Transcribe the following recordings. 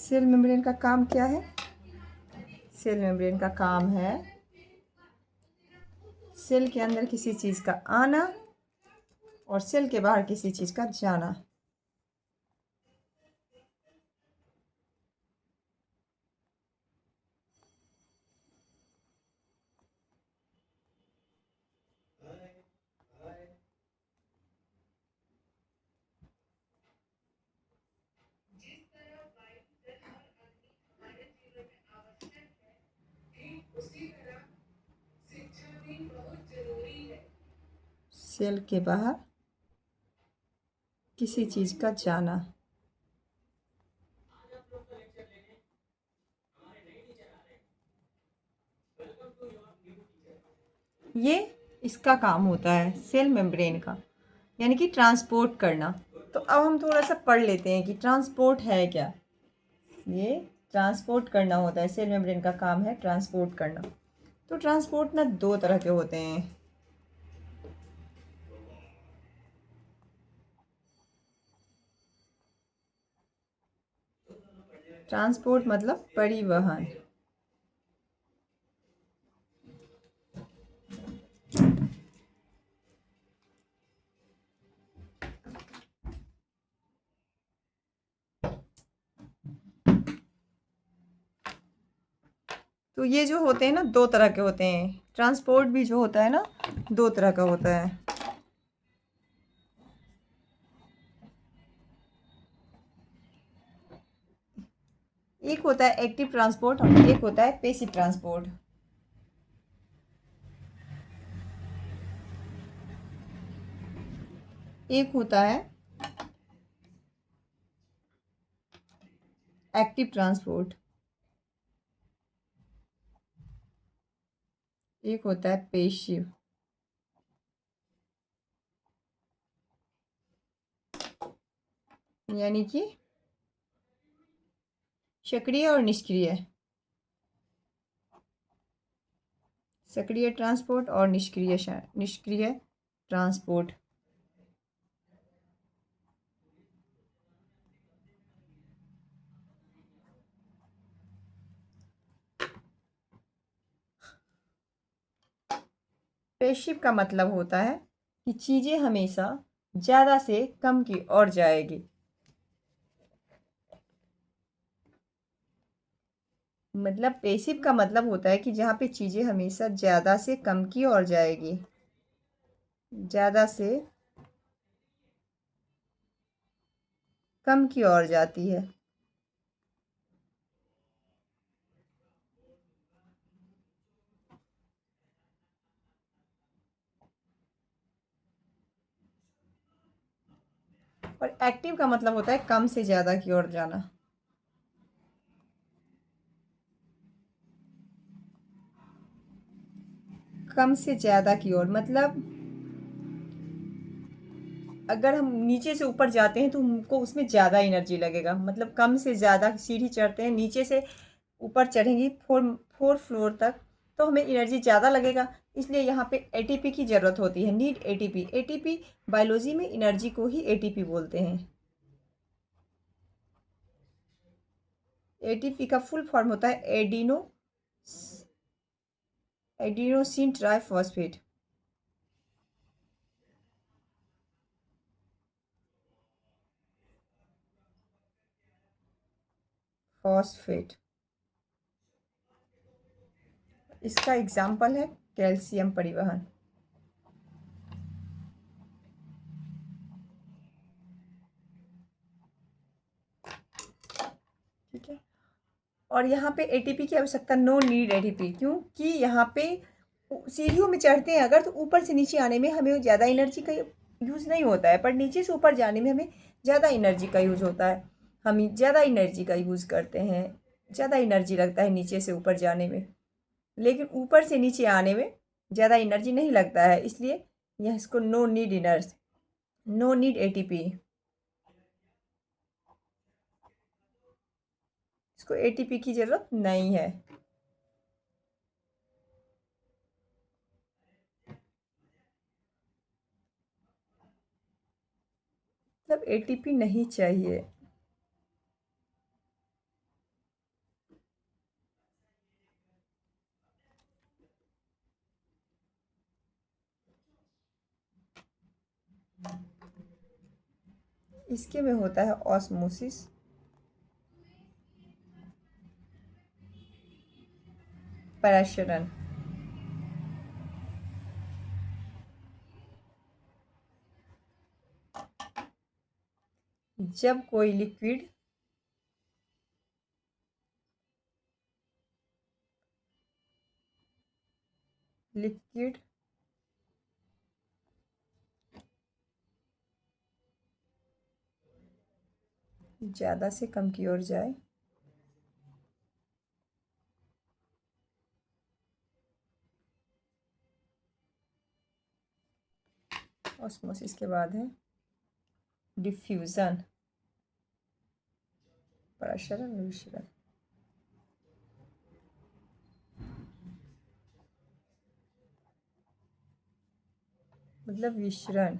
Cell membrane का काम क्या है? सेल मेम्ब्रेन का काम है सेल के अंदर किसी चीज़ का आना और सेल के बाहर किसी चीज़ का जाना। सेल के बाहर किसी चीज़ का जाना। ये इसका काम होता है सेल मेम्ब्रेन का, यानी कि ट्रांसपोर्ट करना। तो अब हम थोड़ा सा पढ़ लेते हैं कि ट्रांसपोर्ट है क्या। ये ट्रांसपोर्ट करना होता है, सेल मेम्ब्रेन का काम है ट्रांसपोर्ट करना। तो ट्रांसपोर्ट ना दो तरह के होते हैं। ट्रांसपोर्ट मतलब परिवहन। तो ये जो होते हैं ना दो तरह के होते हैं। ट्रांसपोर्ट भी जो होता है ना दो तरह का होता है। एक होता है एक्टिव ट्रांसपोर्ट और एक होता है पैसिव ट्रांसपोर्ट। एक होता है एक्टिव ट्रांसपोर्ट, एक होता है पैसिव। यानी कि सक्रिय और निष्क्रिय। सक्रिय ट्रांसपोर्ट और निष्क्रिय ट्रांसपोर्ट। पैसिव का मतलब होता है कि चीज़ें हमेशा ज़्यादा से कम की ओर जाएगी। मतलब पैसिव का मतलब होता है कि जहाँ पे चीज़ें हमेशा ज़्यादा से कम की ओर जाएगी, ज़्यादा से कम की ओर जाती है। और एक्टिव का मतलब होता है कम से ज़्यादा की ओर जाना। कम से ज़्यादा की ओर मतलब अगर हम नीचे से ऊपर जाते हैं तो हमको उसमें ज़्यादा एनर्जी लगेगा। मतलब कम से ज़्यादा सीढ़ी चढ़ते हैं, नीचे से ऊपर चढ़ेंगी फोर फ्लोर तक, तो हमें एनर्जी ज़्यादा लगेगा। इसलिए यहाँ पे एटीपी की ज़रूरत होती है, नीड एटीपी। एटीपी बायोलॉजी में एनर्जी को ही एटीपी बोलते हैं। एटीपी का फुल फॉर्म होता है एडिनोसिन ट्राइफॉस्फेट। फॉस्फेट। इसका एग्जाम्पल है कैल्शियम परिवहन। ठीक है। और यहाँ पे एटीपी की आवश्यकता, नो नीड एटीपी, क्योंकि यहाँ पे सीढ़ियों में चढ़ते हैं अगर, तो ऊपर से नीचे आने में हमें ज़्यादा एनर्जी का यूज़ नहीं होता है, पर नीचे से ऊपर जाने में हमें ज़्यादा एनर्जी का यूज़ होता है। हम ज़्यादा एनर्जी का यूज़ करते हैं, ज़्यादा एनर्जी लगता है नीचे से ऊपर जाने में। लेकिन ऊपर से नीचे आने में ज़्यादा एनर्जी नहीं लगता है, इसलिए यह इसको नो नीड एटीपी, इसको एटीपी की ज़रूरत नहीं है। मतलब एटीपी नहीं चाहिए। इसके में होता है ऑस्मोसिस, पराशरण। जब कोई लिक्विड लिक्विड ज़्यादा से कम की ओर जाए, ऑस्मोसिस के बाद है डिफ्यूज़न, पराशरण विशरण। मतलब विशरण,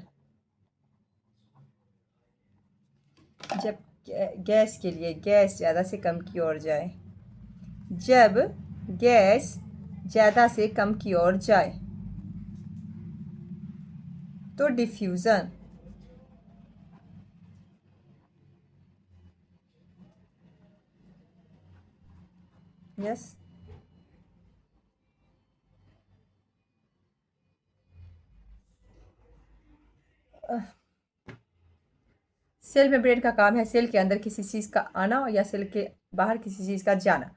जब गैस के लिए गैस ज़्यादा से कम की ओर जाए, जब गैस ज़्यादा से कम की ओर जाए तो डिफ्यूज़न। यस। सेल मेम्ब्रेन का काम है सेल के अंदर किसी चीज़ का आना या सेल के बाहर किसी चीज़ का जाना,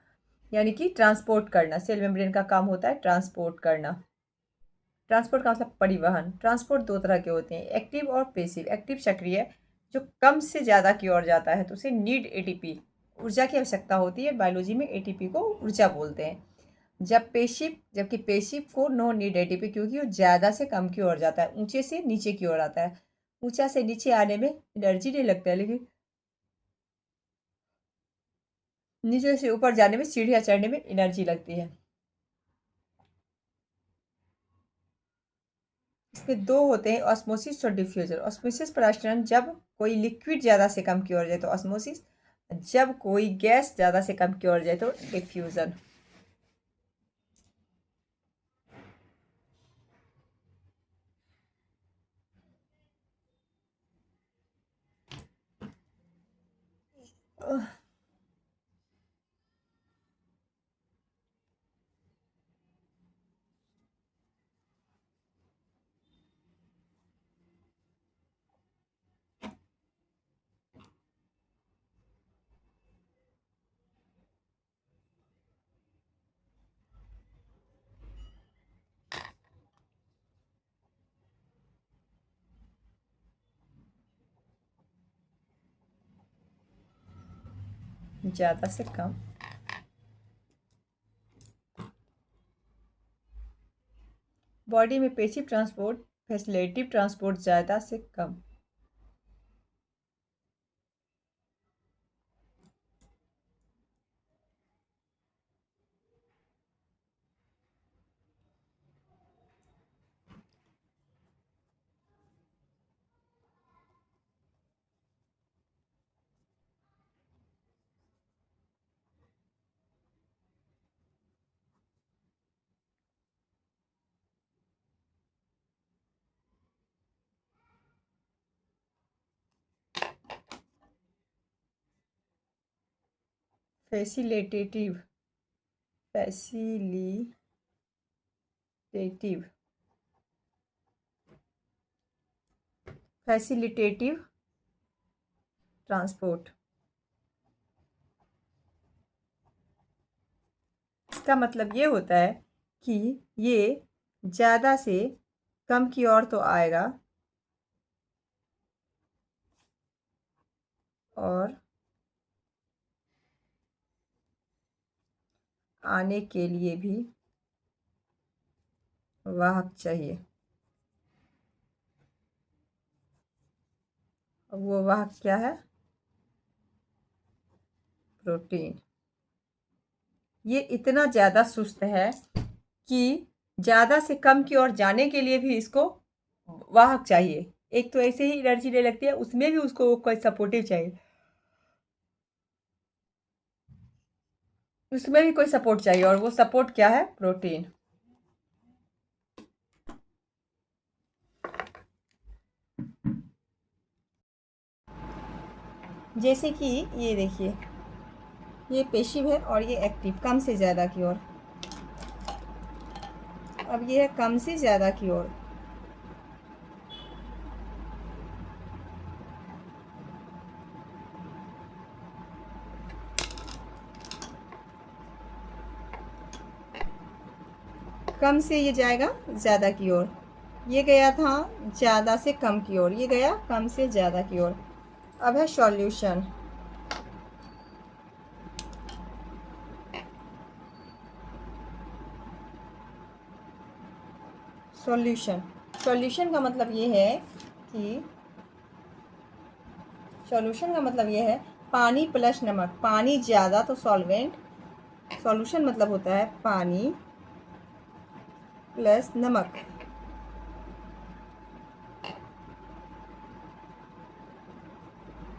यानी कि ट्रांसपोर्ट करना। सेल मेम्ब्रेन का काम होता है ट्रांसपोर्ट करना। ट्रांसपोर्ट का मतलब परिवहन। ट्रांसपोर्ट दो तरह के होते हैं, एक्टिव और पेसिव। एक्टिव सक्रिय, जो कम से ज़्यादा की ओर जाता है तो उसे नीड एटीपी, ऊर्जा की आवश्यकता होती है। बायोलॉजी में एटीपी को ऊर्जा बोलते हैं। जबकि पेशिव को नो नीड एटीपी, क्योंकि वो ज़्यादा से कम की ओर जाता है, ऊंचे से नीचे की ओर आता है। ऊंचा से नीचे आने में एनर्जी नहीं लगता है, लेकिन नीचे से ऊपर जाने में, सीढ़ियाँ चढ़ने में एनर्जी लगती है। इसमें दो होते हैं, ऑस्मोसिस और डिफ्यूजन। ऑस्मोसिस पराशरण, जब कोई लिक्विड ज़्यादा से कम की ओर जाए तो ऑस्मोसिस, जब कोई गैस ज़्यादा से कम की ओर जाए तो डिफ्यूजन। ज़्यादा से कम, बॉडी में पेशिव ट्रांसपोर्ट, फैसिलिटेटिव ट्रांसपोर्ट ज़्यादा से कम। Facilitative facilitative facilitative transport. इसका मतलब ये होता है कि ये ज़्यादा से कम की ओर तो आएगा और आने के लिए भी वाहक चाहिए। वो वाहक क्या है? प्रोटीन। ये इतना ज़्यादा सुस्त है कि ज़्यादा से कम की ओर जाने के लिए भी इसको वाहक चाहिए। एक तो ऐसे ही एनर्जी नहीं लगती है, उसमें भी उसको कोई सपोर्टिव चाहिए, उसमें भी कोई सपोर्ट चाहिए, और वो सपोर्ट क्या है? प्रोटीन। जैसे कि ये देखिए, ये पेशिव है और ये एक्टिव, कम से ज़्यादा की ओर। अब ये है कम से ज़्यादा की ओर। कम से ये जाएगा ज़्यादा की ओर। ये गया था ज़्यादा से कम की ओर, ये गया कम से ज़्यादा की ओर। अब है सॉल्यूशन। सॉल्यूशन सॉल्यूशन का मतलब ये है कि सॉल्यूशन का मतलब ये है पानी प्लस नमक। पानी ज़्यादा तो सॉल्वेंट, सॉल्यूशन मतलब होता है पानी प्लस नमक।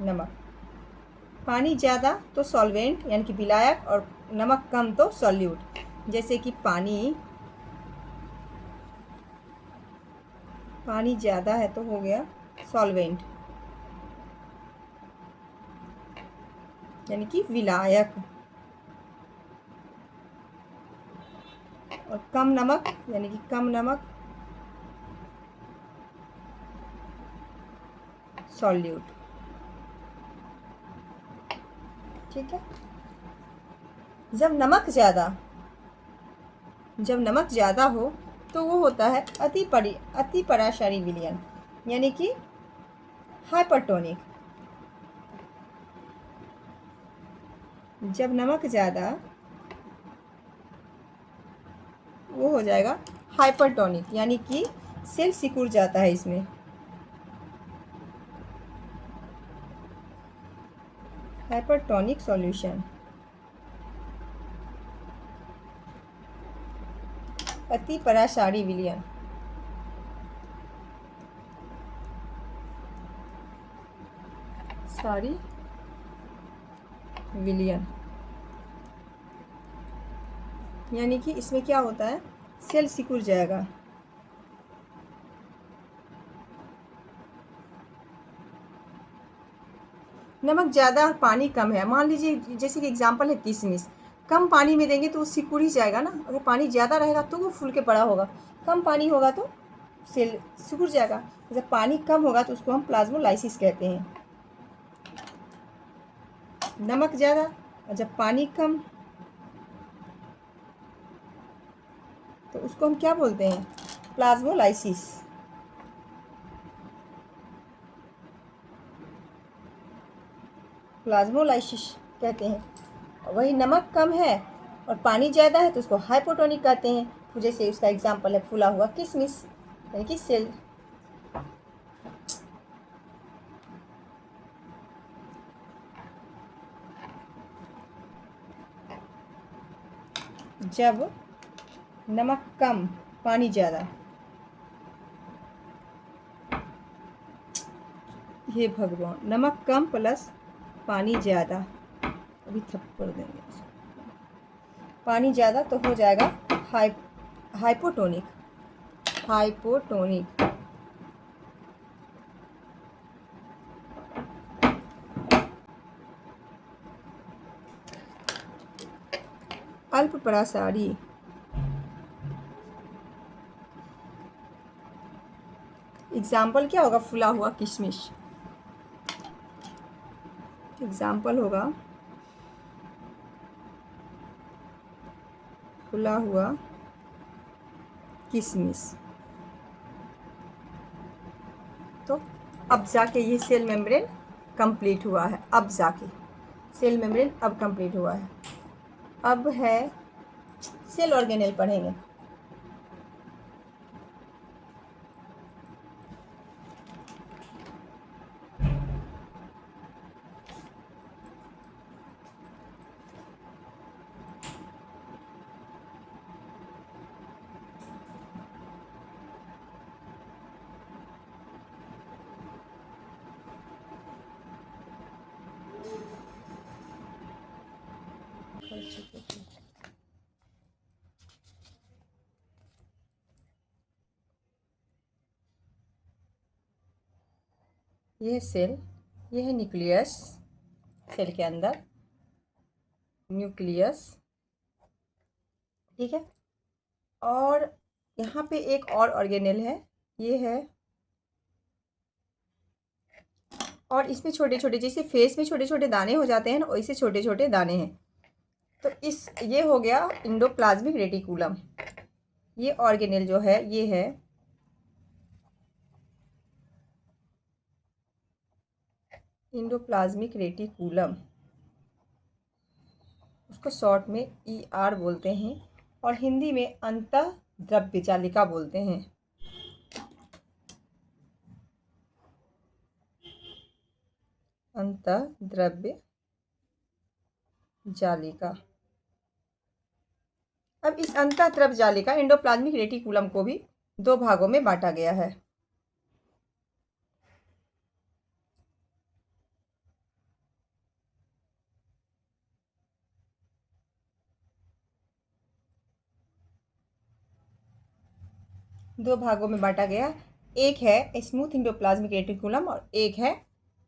नमक, पानी ज़्यादा तो सॉल्वेंट यानी कि विलायक, और नमक कम तो सॉल्यूट। जैसे कि पानी ज़्यादा है तो हो गया सॉल्वेंट यानी कि विलायक, और कम नमक यानी कि कम नमक सॉल्यूट। ठीक है। जब नमक ज़्यादा हो तो वो होता है अति पराशरी विलयन यानी कि हाइपरटोनिक। जब नमक ज़्यादा, वो हो जाएगा हाइपरटोनिक यानी कि सेल सिकुड़ जाता है इसमें। हाइपरटोनिक सॉल्यूशन, अति परासारी विलयन। सारी विलयन यानी कि इसमें क्या होता है, सेल सिकुड़ जाएगा। नमक ज़्यादा और पानी कम है, मान लीजिए जैसे कि एग्जांपल है किशमिश, कम पानी में देंगे तो वो सिकुड़ ही जाएगा ना। अगर पानी ज़्यादा रहेगा तो वो फूल के बड़ा होगा, कम पानी होगा तो सेल सिकुड़ जाएगा। जब पानी कम होगा तो उसको हम प्लाज्मोलाइसिस कहते हैं। नमक ज़्यादा और जब पानी कम तो उसको हम क्या बोलते हैं, प्लाज्मोलाइसिस। प्लाज्मोलाइसिस कहते हैं। वही नमक कम है और पानी ज़्यादा है तो उसको हाइपोटोनिक कहते हैं। तो जैसे उसका एग्जांपल है फूला हुआ किशमिश यानी कि सेल। जब नमक कम पानी ज़्यादा, हे भगवान, नमक कम प्लस पानी ज़्यादा, अभी थप्पड़ देंगे इसको। पानी ज़्यादा तो हो जाएगा हाइपोटोनिक। हाइपोटोनिक अल्प परासारी। एग्जाम्पल क्या होगा, फूला हुआ किशमिश। एग्जाम्पल होगा फूला हुआ किशमिश। तो अब जाके ये सेल मेम्ब्रेन कंप्लीट हुआ है। अब जाके सेल मेम्ब्रेन अब कंप्लीट हुआ है। अब है सेल ऑर्गेनेल पढ़ेंगे। ये है सेल, ये है न्यूक्लियस, सेल के अंदर न्यूक्लियस, ठीक है। और यहाँ पे एक और ऑर्गेनेल है, ये है। और इसमें छोटे छोटे, जैसे फेस में छोटे छोटे दाने हो जाते हैं ना, वैसे छोटे छोटे दाने हैं। तो ये हो गया इंडोप्लाज्मिक रेटिकुलम। ये ऑर्गेनेल जो है ये है इंडोप्लाज्मिक रेटिकुलम, उसको शॉर्ट में ER बोलते हैं, और हिंदी में अंतःद्रव्य जालिका बोलते हैं। अंतःद्रव्य जालिका। अब इस अंतःद्रव्य जालिका एंडोप्लाज्मिक रेटिकुलम को भी दो भागों में बांटा गया है। दो भागों में बांटा गया, एक है स्मूथ इंडोप्लाज्मिक रेटिकुलम और एक है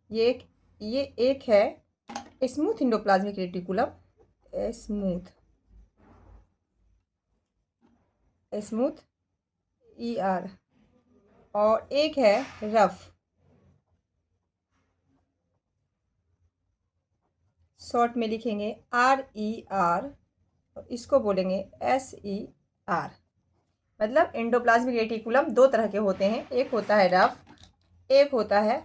ये एक है smooth endoplasmic reticulum, smooth smooth ER, और एक है रफ, शॉर्ट में लिखेंगे RER, और इसको बोलेंगे SER। मतलब एंडोप्लाज्मिक रेटिकुलम दो तरह के होते हैं, एक होता है रफ, एक होता है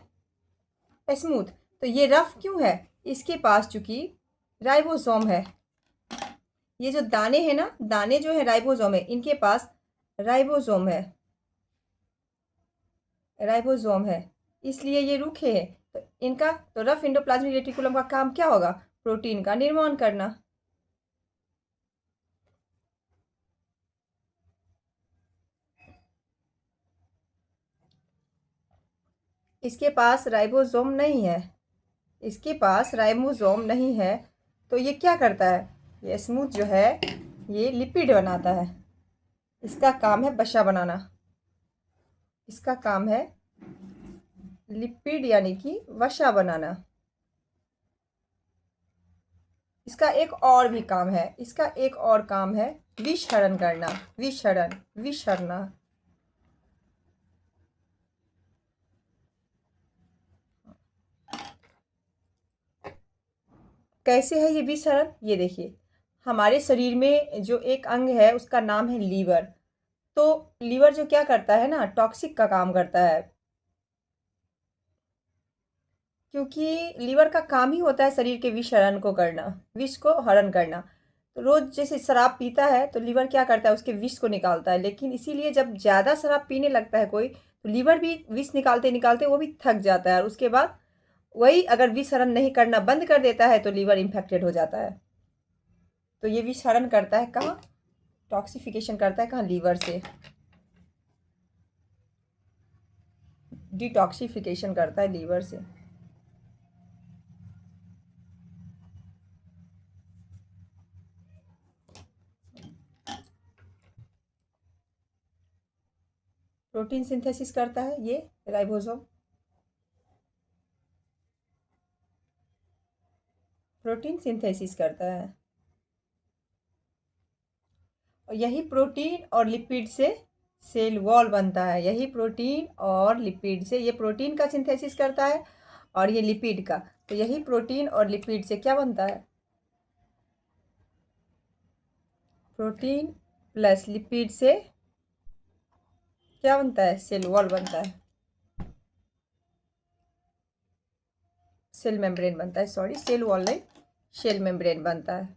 स्मूथ। तो ये रफ क्यों है? इसके पास चूंकि राइबोसोम है। ये जो दाने हैं ना, दाने जो है राइबोसोम है, इनके पास राइबोसोम है, राइबोसोम है, इसलिए ये रूखे हैं। तो इनका तो रफ एंडोप्लाज्मिक रेटिकुलम का काम क्या होगा? प्रोटीन का निर्माण करना। इसके पास राइबोसोम नहीं है, इसके पास राइबोसोम नहीं है। तो ये क्या करता है? ये स्मूथ जो है ये लिपिड बनाता है, इसका काम है वसा बनाना, इसका काम है लिपिड यानी कि वसा बनाना। इसका एक और भी काम है, इसका एक और काम है विषहरण करना, विषहरण, विषहरना। कैसे है ये विषहरण? ये देखिए, हमारे शरीर में जो एक अंग है उसका नाम है लीवर। तो लीवर जो क्या करता है ना, टॉक्सिक का काम करता है, क्योंकि लीवर का काम ही होता है शरीर के विषहरण को करना, विष को हरण करना। तो रोज जैसे शराब पीता है तो लीवर क्या करता है, उसके विष को निकालता है। लेकिन इसीलिए जब ज़्यादा शराब पीने लगता है कोई, तो लीवर भी विष निकालते निकालते वो भी थक जाता है, और उसके बाद वही अगर विष हरण नहीं करना बंद कर देता है तो लीवर इन्फेक्टेड हो जाता है। तो ये विष हरण करता है कहाँ? टॉक्सिफिकेशन करता है कहाँ? लीवर से डिटॉक्सिफिकेशन करता है, लीवर से। प्रोटीन सिंथेसिस करता है ये राइबोसोम, प्रोटीन सिंथेसिस करता है। और यही प्रोटीन और लिपिड से सेल वॉल बनता है, यही प्रोटीन और लिपिड से, ये प्रोटीन का सिंथेसिस करता है और ये लिपिड का। तो यही प्रोटीन और लिपिड से क्या बनता है? प्रोटीन प्लस लिपिड से क्या बनता है? सेल वॉल बनता है, सेल मेम्ब्रेन बनता है, सॉरी सेल वॉल नहीं, सेल मेम्ब्रेन बनता है।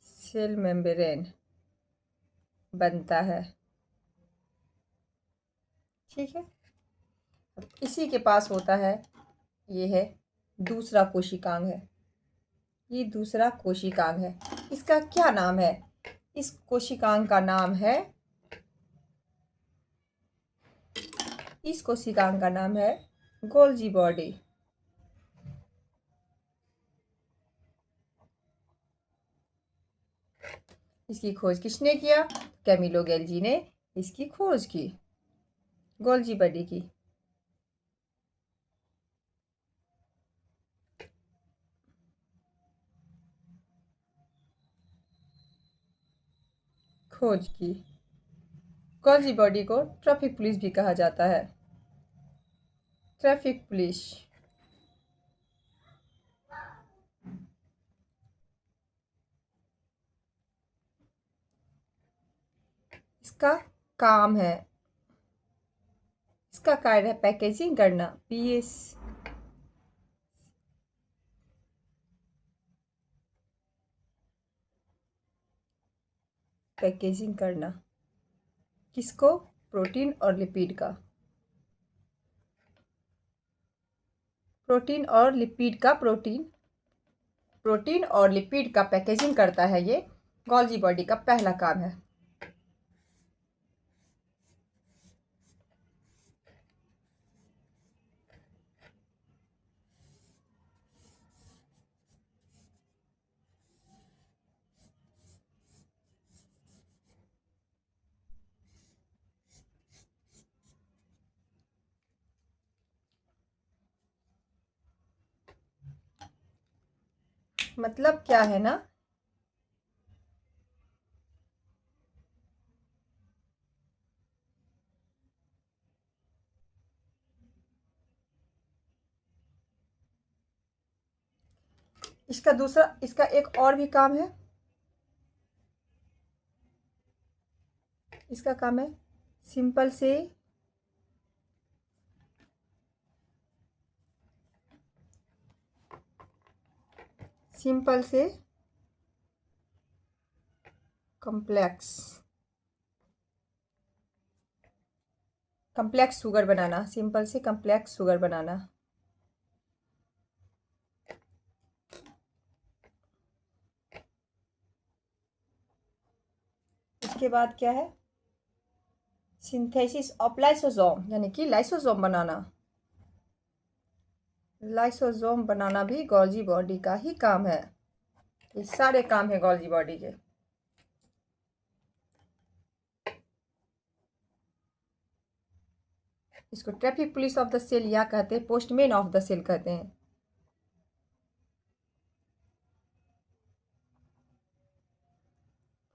सेल मेम्ब्रेन बनता है, ठीक है। अब इसी के पास होता है, ये है दूसरा कोशिकांग है, ये दूसरा कोशिकांग है। इसका क्या नाम है? इस कोशिकांग का नाम है, इस कोशिकांग का नाम है गोल्जी बॉडी। इसकी खोज किसने किया? कैमिलो गैल्जी ने इसकी खोज की। गोल्जी बॉडी की। खोज की। गोल्जी बॉडी को ट्रैफिक पुलिस भी कहा जाता है। Traffic police. इसका काम है, इसका कार्य है पैकेजिंग करना। पीएस। पैकेजिंग करना किसको? प्रोटीन और लिपिड का। प्रोटीन और लिपिड का। प्रोटीन और लिपिड का पैकेजिंग करता है ये। गोल्जी बॉडी का पहला काम है। मतलब क्या है ना, इसका दूसरा, इसका एक और भी काम है। इसका काम है सिंपल से कॉम्प्लेक्स शुगर बनाना। सिंपल से कॉम्प्लेक्स शुगर बनाना। इसके बाद क्या है? सिंथेसिस ऑफ लाइसोसोम, यानी कि लाइसोसोम बनाना। लाइसोसोम बनाना भी गोल्जी बॉडी का ही काम है। ये सारे काम है गोल्जी बॉडी के। इसको traffic police of the cell या कहते हैं पोस्टमैन ऑफ द सेल कहते हैं।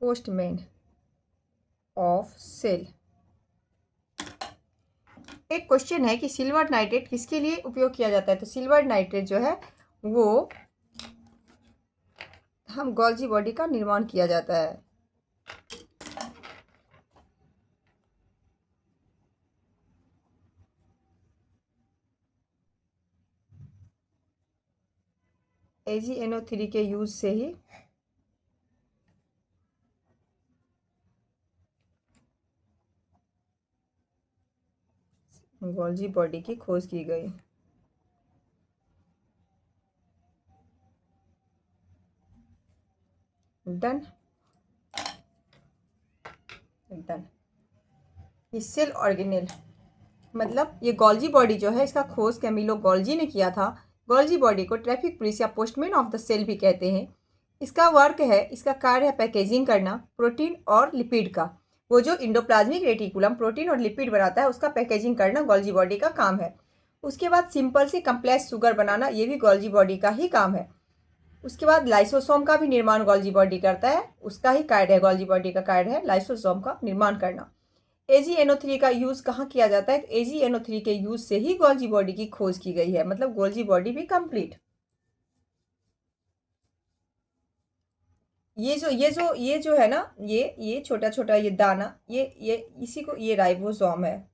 Postman of cell. एक क्वेश्चन है कि सिल्वर नाइट्रेट किसके लिए उपयोग किया जाता है? तो सिल्वर नाइट्रेट जो है वो हम गोल्जी बॉडी का निर्माण किया जाता है। AgNO3 के यूज से ही गोल्जी बॉडी की खोज की गई। डन। डन। ये सेल ऑर्गेनेल, मतलब ये गोल्जी बॉडी जो है, इसका खोज कैमिलो गोल्जी ने किया था। गोल्जी बॉडी को ट्रैफिक पुलिस या पोस्टमैन ऑफ द सेल भी कहते हैं। इसका वर्क है, इसका कार्य है पैकेजिंग करना प्रोटीन और लिपिड का। वो जो इंडोप्लाज्मिक रेटिकुलम प्रोटीन और लिपिड बनाता है उसका पैकेजिंग करना गोल्जी बॉडी का काम है। उसके बाद सिंपल से कम्प्लेक्स शुगर बनाना, ये भी गोल्जी बॉडी का ही काम है। उसके बाद लाइसोसोम का भी निर्माण गोल्जी बॉडी करता है, उसका ही कार्य है, गोल्जी बॉडी का कार्य है लाइसोसोम का निर्माण करना। AgNO3 का यूज कहाँ किया जाता है? तो AgNO3 के यूज से ही गोल्जी बॉडी की खोज की गई है, मतलब गोल्जी बॉडी भी कंप्लीट। ये जो है ना, ये छोटा छोटा ये दाना, ये इसी को, ये राइबोसोम है।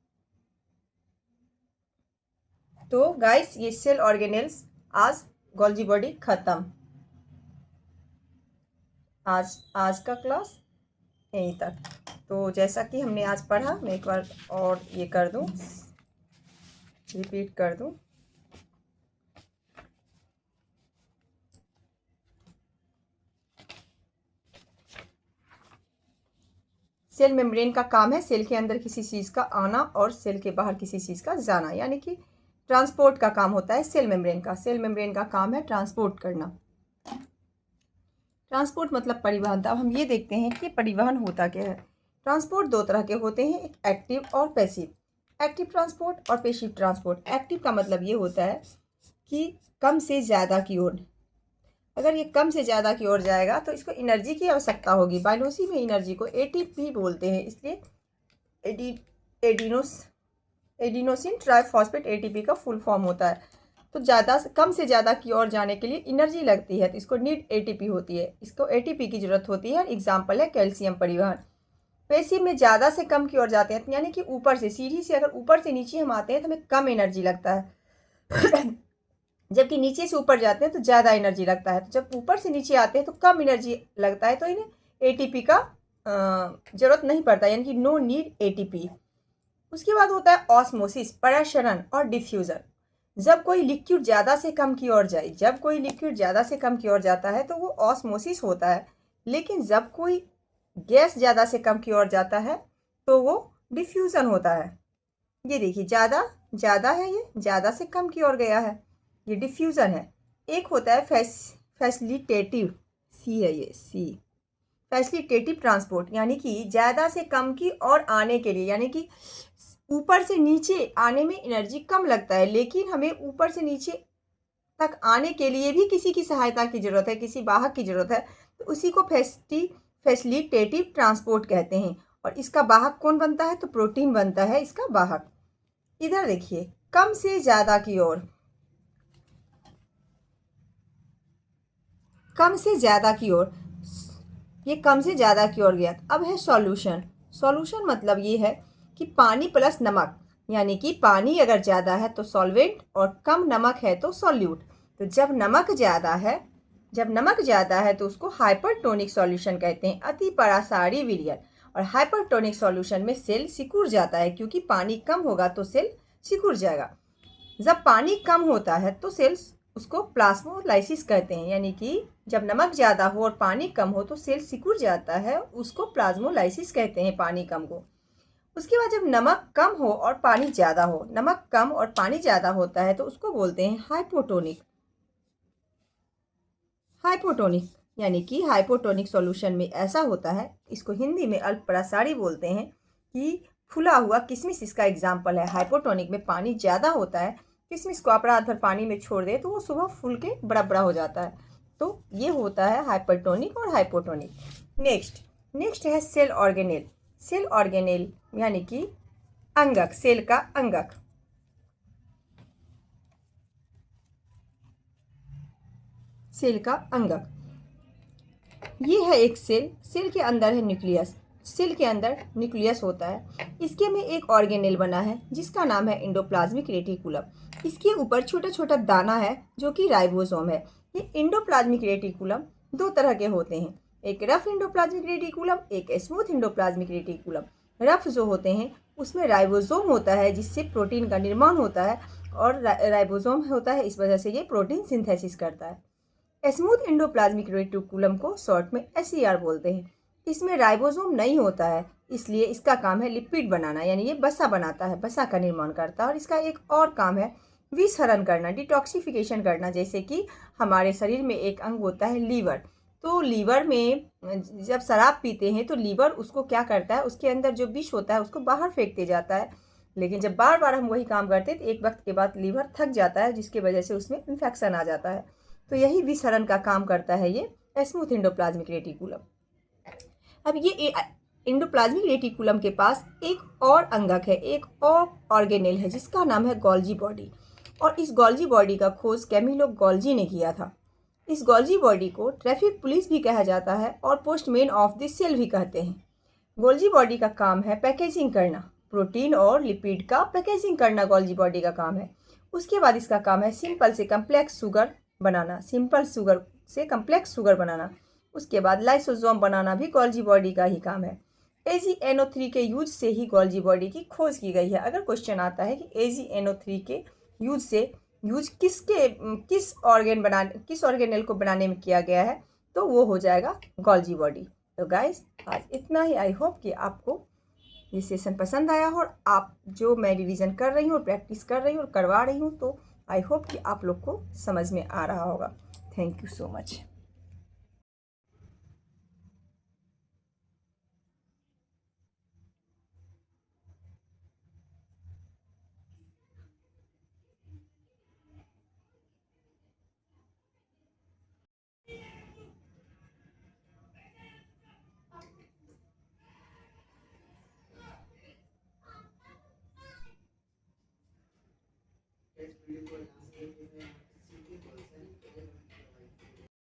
तो गाइस ये सेल ऑर्गेनेल्स। आज गोल्जी बॉडी खत्म। आज आज का क्लास यहीं तक। तो जैसा कि हमने आज पढ़ा, मैं एक बार और ये कर दूं, रिपीट कर दूं। सेल मेम्ब्रेन का काम है सेल के अंदर किसी चीज़ का आना और सेल के बाहर किसी चीज़ का जाना, यानी कि ट्रांसपोर्ट का काम होता है सेल मेम्ब्रेन का। सेल मेम्ब्रेन का काम है ट्रांसपोर्ट करना। ट्रांसपोर्ट मतलब परिवहन। तो अब हम ये देखते हैं कि परिवहन होता क्या है। ट्रांसपोर्ट दो तरह के होते हैं, एक एक्टिव और पैसिव। एक्टिव ट्रांसपोर्ट और पैसिव ट्रांसपोर्ट। एक्टिव का मतलब ये होता है कि कम से ज़्यादा की ओर, अगर ये कम से ज़्यादा की ओर जाएगा तो इसको एनर्जी की आवश्यकता होगी। बायोलॉजी में एनर्जी को एटीपी बोलते हैं, इसलिए एडिनोसिन ट्राइफॉस्फेट एटीपी का फुल फॉर्म होता है। तो ज़्यादा कम से ज़्यादा की ओर जाने के लिए एनर्जी लगती है, तो इसको नीड एटीपी होती है, इसको एटीपी की जरूरत होती है। एग्जाम्पल है कैल्शियम परिवहन। पैसिव में ज़्यादा से कम की ओर जाते हैं, यानी कि ऊपर से सीढ़ी से अगर ऊपर से नीचे हम आते हैं तो हमें कम एनर्जी लगता है जबकि नीचे से ऊपर जाते हैं तो ज़्यादा एनर्जी लगता है। तो जब ऊपर से नीचे आते हैं तो कम एनर्जी लगता है, तो इन्हें एटीपी का ज़रूरत नहीं पड़ता, यानी कि नो नीड एटीपी। उसके बाद होता है ऑस्मोसिस, प्रसरण और डिफ्यूज़न। जब कोई लिक्विड ज़्यादा से कम की ओर जाए, जब कोई लिक्विड ज़्यादा से कम की ओर जाता है तो वो ऑस्मोसिस होता है। लेकिन जब कोई गैस ज़्यादा से कम की ओर जाता है तो वो डिफ्यूज़न होता है। ये देखिए ज़्यादा है, ये ज़्यादा से कम की ओर गया है, ये डिफ्यूज़न है। एक होता है फैसिलिटेटिव, सी है ये, सी, फैसिलिटेटिव ट्रांसपोर्ट, यानी कि ज़्यादा से कम की ओर आने के लिए, यानी कि ऊपर से नीचे आने में एनर्जी कम लगता है, लेकिन हमें ऊपर से नीचे तक आने के लिए भी किसी की सहायता की ज़रूरत है, किसी वाहक की ज़रूरत है, तो उसी को फैसिलिटेटिव ट्रांसपोर्ट कहते हैं। और इसका वाहक कौन बनता है? तो प्रोटीन बनता है इसका वाहक। इधर देखिए, कम से ज़्यादा की ओर, कम से ज़्यादा की ओर, ये कम से ज़्यादा की ओर गया। अब है सॉल्यूशन। सॉल्यूशन मतलब ये है कि पानी प्लस नमक, यानी कि पानी अगर ज़्यादा है तो सॉल्वेंट और कम नमक है तो सॉल्यूट। तो जब नमक ज़्यादा है तो उसको हाइपरटोनिक सॉल्यूशन कहते हैं, अति परासारी विलयन। और हाइपरटोनिक सॉल्यूशन में सेल सिकुड़ जाता है, क्योंकि पानी कम होगा तो सेल सिकुड़ जाएगा। जब पानी कम होता है तो सेल्स उसको प्लाज्मोलाइसिस कहते हैं, यानी कि जब नमक ज़्यादा हो और पानी कम हो तो सेल सिकुड़ जाता है, उसको प्लाज्मोलाइसिस कहते हैं, पानी कम को। उसके बाद जब नमक कम हो और पानी ज़्यादा हो, नमक कम और पानी ज़्यादा होता है तो उसको बोलते हैं हाइपोटोनिक। हाइपोटोनिक यानी कि हाइपोटोनिक सॉल्यूशन में ऐसा होता है, इसको हिंदी में अल्परासारी बोलते हैं, कि फुला हुआ किशमिश इसका एग्जाम्पल है। हाइपोटोनिक में पानी ज़्यादा होता है, किशमिश को आप रात भर पानी में छोड़ दें तो वो सुबह फूल के बड़ा बड़ा हो जाता है। तो ये होता है हाइपरटोनिक और हाइपोटोनिक। नेक्स्ट है सेल ऑर्गेनेल। सेल ऑर्गेनेल यानी कि अंगक, सेल का अंगक। सेल का अंगक, ये है एक सेल। सेल के अंदर है न्यूक्लियस। सेल के अंदर न्यूक्लियस होता है, इसके में एक ऑर्गेनेल बना है जिसका नाम है एंडोप्लाज्मिक रेटिकुलम। इसके ऊपर छोटा छोटा दाना है जो कि राइबोसोम है। ये एंडोप्लाज्मिक रेटिकुलम दो तरह के होते हैं, एक रफ एंडोप्लाज्मिक रेटिकुलम, एक स्मूथ एंडोप्लाज्मिक रेटिकुलम। रफ जो होते हैं उसमें राइबोसोम होता है जिससे प्रोटीन का निर्माण होता है, और राइबोसोम होता है, इस वजह से ये प्रोटीन सिंथेसिस करता है। स्मूथ एंडोप्लाज्मिक रेटिकुलम को शॉर्ट में SER बोलते हैं। इसमें राइबोसोम नहीं होता है, इसलिए इसका काम है लिपिड बनाना, यानी ये वसा बनाता है, वसा का निर्माण करता है। और इसका एक और काम है विसरण करना, डिटॉक्सिफिकेशन करना। जैसे कि हमारे शरीर में एक अंग होता है लीवर, तो लीवर में जब शराब पीते हैं तो लीवर उसको क्या करता है, उसके अंदर जो विष होता है उसको बाहर फेंकते जाता है। लेकिन जब बार बार हम वही काम करते हैं तो एक वक्त के बाद लीवर थक जाता है, जिसकी वजह से उसमें इन्फेक्शन आ जाता है। तो यही विसरण का काम करता है ये स्मूथ एंडोप्लाज्मिक रेटिकुलम। अब ये एंडोप्लाज्मिक रेटिकुलम के पास एक और अंगक है, एक और ऑर्गेनेल है जिसका नाम है गोल्जी बॉडी। और इस गोल्जी बॉडी का खोज कैमिलो गोल्जी ने किया था। इस गोल्जी बॉडी को ट्रैफिक पुलिस भी कहा जाता है और पोस्टमैन ऑफ द सेल भी कहते हैं। गोल्जी बॉडी का काम है पैकेजिंग करना, प्रोटीन और लिपिड का पैकेजिंग करना गोल्जी बॉडी का काम है। उसके बाद इसका काम है सिंपल से कम्प्लेक्स शुगर बनाना, सिंपल शुगर से कम्प्लेक्स शुगर बनाना। उसके बाद लाइसोसोम बनाना भी गोल्जी बॉडी का ही काम है। AgNO3 के यूज से ही गोल्जी बॉडी की खोज की गई है। अगर क्वेश्चन आता है कि AgNO3 के यूज किस ऑर्गेनेल को बनाने में किया गया है, तो वो हो जाएगा गोल्जी बॉडी। तो गाइस आज इतना ही। आई होप कि आपको ये सेशन पसंद आया हो, और आप जो मैं रिवीजन कर रही हूँ और प्रैक्टिस कर रही हूँ और करवा रही हूँ, तो आई होप कि आप लोग को समझ में आ रहा होगा। Thank you so much.